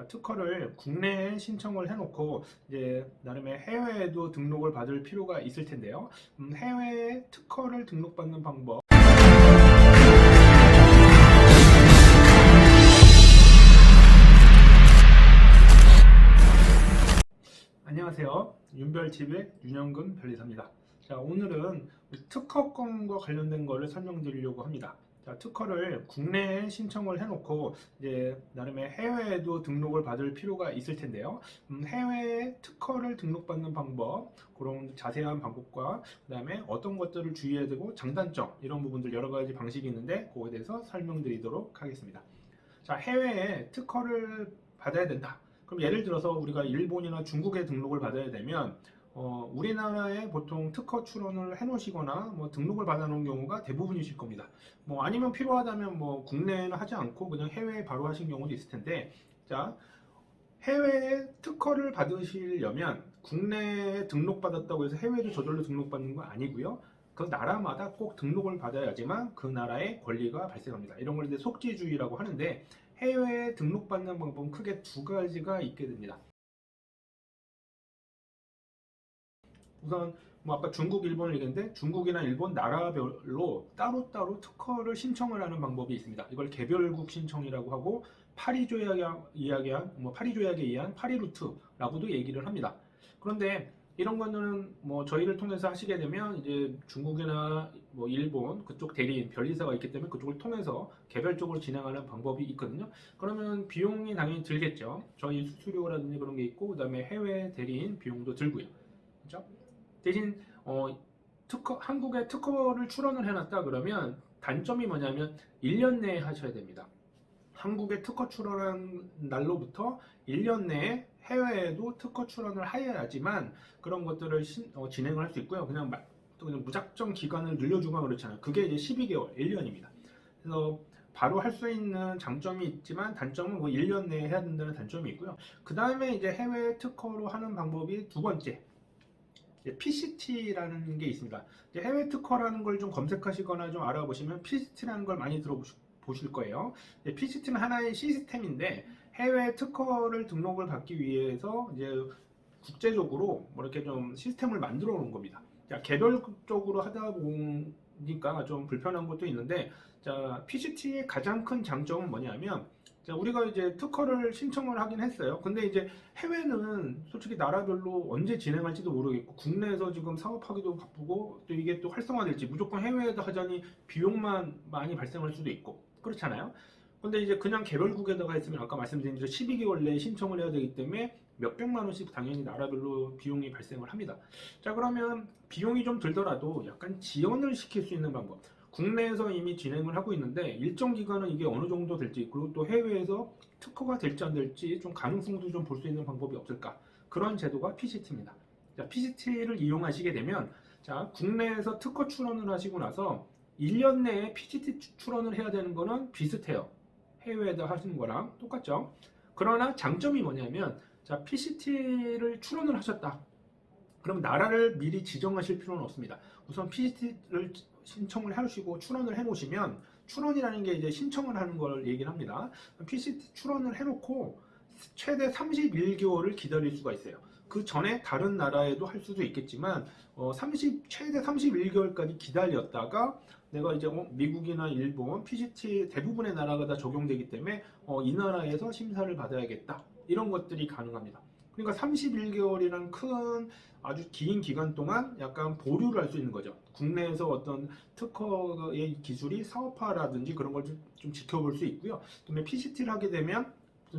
특허를 국내에 신청을 해놓고 이제 나름의 해외에도 등록을 받을 필요가 있을 텐데요. 해외에 특허를 등록받는 방법. 안녕하세요. 윤별TV의 윤영근 변리사입니다. 자, 오늘은 특허권과 관련된 거를 설명드리려고 합니다. 자, 특허를 국내에 신청을 해놓고 이제 나름의 해외에도 등록을 받을 필요가 있을 텐데요. 해외에 특허를 등록받는 방법, 그런 자세한 방법과 그다음에 어떤 것들을 주의해야 되고 장단점 이런 부분들 여러 가지 방식이 있는데 그거에 대해서 설명드리도록 하겠습니다. 자, 해외에 특허를 받아야 된다. 그럼 예를 들어서 우리가 일본이나 중국에 등록을 받아야 되면 우리나라에 보통 특허 출원을 해 놓으시거나 등록을 받아 놓은 경우가 대부분이실 겁니다. 아니면 필요하다면 국내에는 하지 않고 그냥 해외에 바로 하신 경우도 있을 텐데, 자, 해외에 특허를 받으시려면 국내에 등록받았다고 해서 해외에도 저절로 등록받는 거 아니고요. 그 나라마다 꼭 등록을 받아야지만 그 나라의 권리가 발생합니다. 이런 걸 이제 속지주의라고 하는데, 해외에 등록받는 방법은 크게 두 가지가 있게 됩니다. 우선 아까 중국, 일본을 얘기했는데 중국이나 일본 나라별로 따로따로 특허를 신청을 하는 방법이 있습니다. 이걸 개별국 신청이라고 하고 파리조약에 의한 파리루트라고도 얘기를 합니다. 그런데 이런 거는 저희를 통해서 하시게 되면 이제 중국이나 일본 그쪽 대리인 변리사가 있기 때문에 그쪽을 통해서 개별적으로 진행하는 방법이 있거든요. 그러면 비용이 당연히 들겠죠. 저희 수수료라든지 그런 게 있고 그다음에 해외 대리인 비용도 들고요. 그렇죠? 대신 한국에 특허를 출원을 해놨다 그러면 단점이 뭐냐면 1년 내에 하셔야 됩니다. 한국에 특허 출원한 날로부터 1년 내에 해외에도 특허 출원을 하여야지만 그런 것들을 진행을 할 수 있고요. 그냥 무작정 기간을 늘려주거나 그렇잖아요. 그게 이제 12개월, 1년입니다. 그래서 바로 할 수 있는 장점이 있지만 단점은 1년 내에 해야 된다는 단점이 있고요. 그 다음에 이제 해외 특허로 하는 방법이 두 번째, PCT라는 게 있습니다. 해외 특허라는 걸 좀 검색하시거나 좀 알아보시면 PCT라는 걸 많이 들어보실 거예요. PCT는 하나의 시스템인데 해외 특허를 등록을 받기 위해서 이제 국제적으로 이렇게 좀 시스템을 만들어 놓은 겁니다. 자, 개별적으로 하다 보니까 좀 불편한 것도 있는데, 자, PCT의 가장 큰 장점은 뭐냐면, 자, 우리가 이제 특허를 신청을 하긴 했어요. 근데 이제 해외는 솔직히 나라별로 언제 진행할지도 모르겠고, 국내에서 지금 사업하기도 바쁘고, 또 이게 또 활성화될지 무조건 해외에다 하자니 비용만 많이 발생할 수도 있고, 그렇잖아요. 근데 이제 그냥 개별국에다가 했으면 아까 말씀드린 대로 12개월 내에 신청을 해야 되기 때문에 몇백만 원씩 당연히 나라별로 비용이 발생을 합니다. 자, 그러면 비용이 좀 들더라도 약간 지연을 시킬 수 있는 방법. 국내에서 이미 진행을 하고 있는데 일정 기간은 이게 어느 정도 될지, 그리고 또 해외에서 특허가 될지 안 될지 좀 가능성도 좀 볼 수 있는 방법이 없을까? 그런 제도가 PCT입니다. 자, PCT를 이용하시게 되면, 자, 국내에서 특허 출원을 하시고 나서 1년 내에 PCT 출원을 해야 되는 거는 비슷해요. 해외에다 하시는 거랑 똑같죠. 그러나 장점이 뭐냐면, 자, PCT를 출원을 하셨다. 그럼 나라를 미리 지정하실 필요는 없습니다. 우선 PCT를 신청을 하시고 출원을 해 놓으시면, 출원이라는 게 이제 신청을 하는 걸 얘기를 합니다. PCT 출원을 해 놓고 최대 31개월을 기다릴 수가 있어요. 그 전에 다른 나라에도 할 수도 있겠지만 최대 31개월까지 기다렸다가 내가 이제 미국이나 일본, PCT 대부분의 나라가 다 적용되기 때문에 이 나라에서 심사를 받아야겠다. 이런 것들이 가능합니다. 그러니까 31개월이라는 큰 아주 긴 기간 동안 약간 보류를 할 수 있는 거죠. 국내에서 어떤 특허의 기술이 사업화라든지 그런 걸 좀 지켜볼 수 있고요. 그다음에 PCT를 하게 되면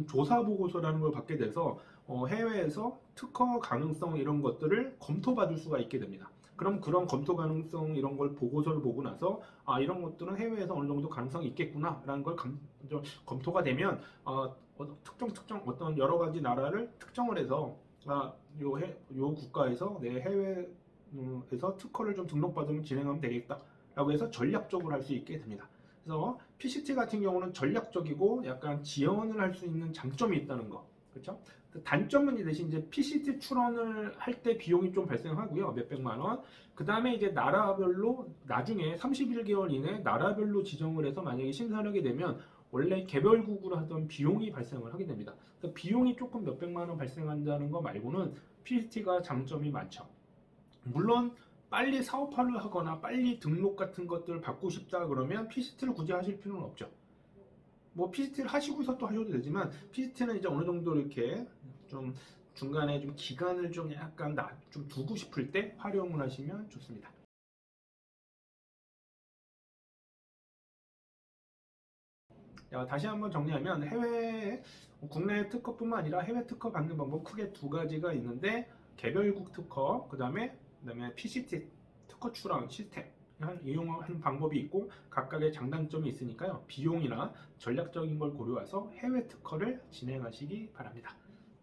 조사 보고서라는 걸 받게 돼서 해외에서 특허 가능성 이런 것들을 검토받을 수가 있게 됩니다. 그럼 그런 검토 가능성 이런 걸 보고서를 보고 나서 이런 것들은 해외에서 어느 정도 가능성이 있겠구나라는 걸 검토가 되면 특정 어떤 여러 가지 나라를 특정을 해서 요 국가에서 내 해외에서 특허를 좀 등록받으면 진행하면 되겠다라고 해서 전략적으로 할 수 있게 됩니다. 그래서 PCT 같은 경우는 전략적이고 약간 지연을 할 수 있는 장점이 있다는 거, 그렇죠? 단점은 대신 이제 PCT 출원을 할 때 비용이 좀 발생하고요, 몇백만 원. 그 다음에 이제 나라별로 나중에 31개월 이내 나라별로 지정을 해서 만약에 심사를 하게 되면 원래 개별국으로 하던 비용이 발생을 하게 됩니다. 그래서 비용이 조금 몇백만 원 발생한다는 거 말고는 PCT가 장점이 많죠. 물론 빨리 사업화를 하거나 빨리 등록 같은 것들을 받고 싶다 그러면 PCT를 굳이 하실 필요는 없죠. 뭐 PCT를 하시고서 또 하셔도 되지만 PCT는 이제 어느 정도 이렇게 좀 중간에 좀 기간을 좀 약간 좀 두고 싶을 때 활용을 하시면 좋습니다. 다시 한번 정리하면 국내 특허뿐만 아니라 해외 특허 받는 방법 크게 두 가지가 있는데 개별국 특허, 그다음에 PCT 특허 출원 시스템 이용하는 방법이 있고 각각의 장단점이 있으니까요. 비용이나 전략적인 걸 고려해서 해외 특허를 진행하시기 바랍니다.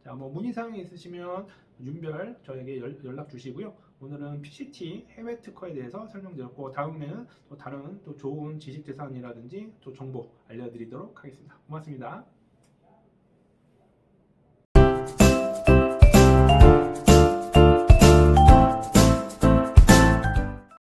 자, 뭐 문의사항이 있으시면 윤별 저에게 연락 주시고요. 오늘은 PCT 해외 특허에 대해서 설명드렸고 다음에는 또 다른 또 좋은 지식 재산이라든지 또 정보 알려드리도록 하겠습니다. 고맙습니다.